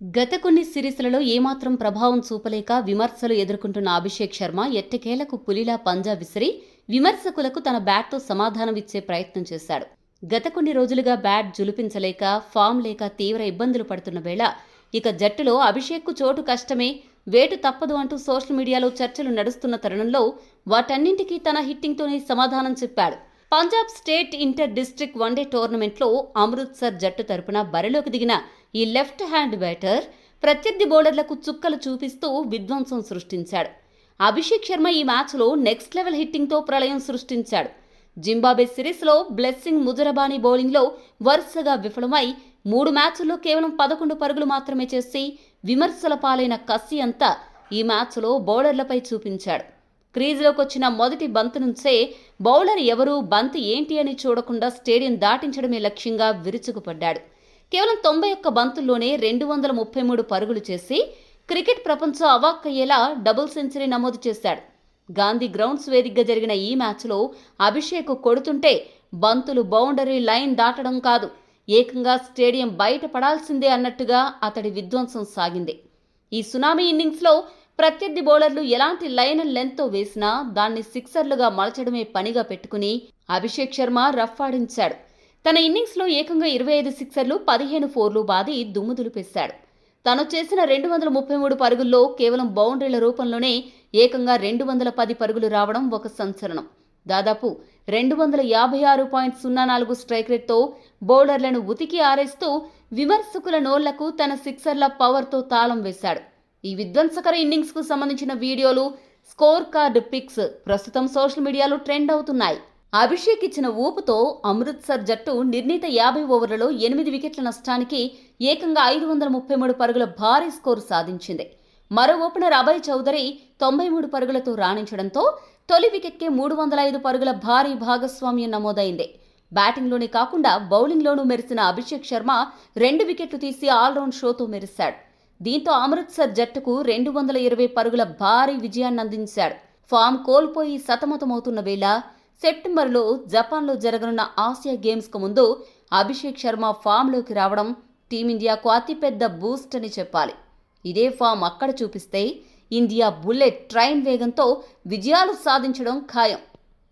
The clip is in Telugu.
గత కొన్ని సిరీస్లలో ఏమాత్రం ప్రభావం చూపలేక విమర్శలు ఎదుర్కొంటున్న అభిషేక్ శర్మ ఎట్టకేలకు పులిలా పంజా విసిరి విమర్శకులకు తన బ్యాట్తో సమాధానమిచ్చే ప్రయత్నం చేశాడు. గత కొన్ని రోజులుగా బ్యాట్ జులిపించలేక, ఫామ్ లేక తీవ్ర ఇబ్బందులు పడుతున్న వేళ ఇక జట్టులో అభిషేక్కు చోటు కష్టమే, వేటు తప్పదు అంటూ సోషల్ మీడియాలో చర్చలు నడుస్తున్న తరుణంలో వాటన్నింటికీ తన హిట్టింగ్తోనే సమాధానం చెప్పాడు. Punjab state inter district one day టోర్నమెంట్లో అమృత్సర్ జట్టు తరపున బరిలోకి దిగిన ఈ లెఫ్ట్ హ్యాండ్ బ్యాటర్ ప్రత్యర్థి బౌలర్లకు చుక్కలు చూపిస్తూ విధ్వంసం సృష్టించాడు. అభిషేక్ శర్మ ఈ మ్యాచ్లో నెక్స్ట్ లెవెల్ హిట్టింగ్తో ప్రళయం సృష్టించాడు. జింబాబే సిరీస్లో బ్లెస్సింగ్ ముజరబానీ బౌలింగ్లో వరుసగా విఫలమై 3 మ్యాచ్ల్లో కేవలం 11 పరుగులు మాత్రమే చేసి విమర్శల పాలైన కసి అంతా ఈ మ్యాచ్లో బౌలర్లపై చూపించాడు. క్రీజులోకి వచ్చిన మొదటి బంత్ నుంచే బౌలర్ ఎవరు, బంత్ ఏంటి అని చూడకుండా స్టేడియం దాటించడమే లక్ష్యంగా విరుచుకుపడ్డాడు. కేవలం 91 బంతుల్లోనే 233 పరుగులు చేసి క్రికెట్ ప్రపంచం అవాక్కయ్యేలా డబుల్ సెంచరీ నమోదు చేశాడు. గాంధీ గ్రౌండ్స్ వేదికగా జరిగిన ఈ మ్యాచ్లో అభిషేక్ కొడుతుంటే బంతులు బౌండరీ లైన్ దాటడం కాదు, ఏకంగా స్టేడియం బయట పడాల్సిందే అన్నట్టుగా అతడి విధ్వంసం సాగింది. ఈ సునామీ ఇన్నింగ్స్లో ప్రత్యర్థి బౌలర్లు ఎలాంటి లైన్ అండ్ లెంత్తో వేసినా దాన్ని సిక్సర్లుగా మలచడమే పనిగా పెట్టుకుని అభిషేక్ శర్మ రఫ్ ఆడించాడు. తన ఇన్నింగ్స్లో ఏకంగా 25 సిక్సర్లు, 15 ఫోర్లు బాది దుమ్ము దులిపేశాడు. తను చేసిన 233 పరుగుల్లో కేవలం బౌండరీల రూపంలోనే ఏకంగా 210 పరుగులు రావడం ఒక సంచలనం. దాదాపు 256.04 స్ట్రైక్ రేట్తో బౌలర్లను ఉతికి ఆరేస్తూ విమర్శకుల నోళ్లకు తన సిక్సర్ల పవర్తో తాళం వేశాడు. ఈ విధ్వంసకర ఇన్నింగ్స్కు సంబంధించిన వీడియోలు, స్కోర్ కార్డు పిక్స్ ప్రస్తుతం సోషల్ మీడియాలో ట్రెండ్ అవుతున్నాయి. అభిషేక్ ఇచ్చిన ఊపుతో అమృత్సర్ జట్టు నిర్ణీత 50 ఓవర్లలో 8 వికెట్ల నష్టానికి ఏకంగా 533 పరుగుల భారీ స్కోరు సాధించింది. మరో ఓపెనర్ అభయ్ చౌదరి 93 పరుగులతో రాణించడంతో తొలి వికెట్కే 305 పరుగుల భారీ భాగస్వామ్యం నమోదైంది. బ్యాటింగ్లోనే కాకుండా బౌలింగ్లోనూ మెరిసిన అభిషేక్ శర్మ 2 వికెట్లు తీసి ఆల్రౌండ్ షోతో మెరిశాడు. దీంతో అమృత్సర్ జట్టుకు 220 పరుగుల భారీ విజయాన్ని అందించాడు. ఫామ్ కోల్పోయి సతమతమవుతున్న వేళ సెప్టెంబర్లో జపాన్లో జరగనున్న ఆసియా గేమ్స్కు ముందు అభిషేక్ శర్మ ఫామ్లోకి రావడం టీమిండియాకు అతిపెద్ద బూస్ట్ అని చెప్పాలి. ఇదే ఫామ్ అక్కడ చూపిస్తే ఇండియా బుల్లెట్ ట్రైన్ వేగంతో విజయాలు సాధించడం ఖాయం.